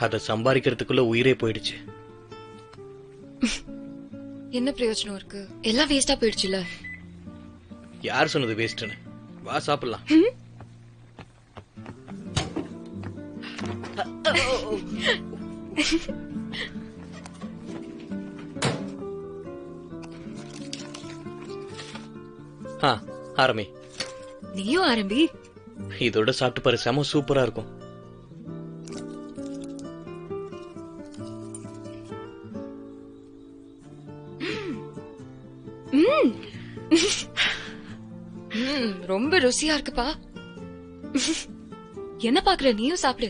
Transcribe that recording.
அத சம்பாதிக்கிறதுக்குள்ள உயிரே போயிடுச்சு. என்ன பிரயோஜனம் இருக்கு? எல்லாம் வேஸ்டா போயிடுச்சுல. யார் சொன்னது வேஸ்ட்னு? வா சாப்பிடலாம். ஆரம்பி. நீயும் ஆரம்பி. இதோட சாப்பிட்டு பாரு, செம சூப்பரா இருக்கும். ரொம்ப ருசியா இருக்குப்பா. என்ன பாக்குற? நீயும் சாப்பிடு.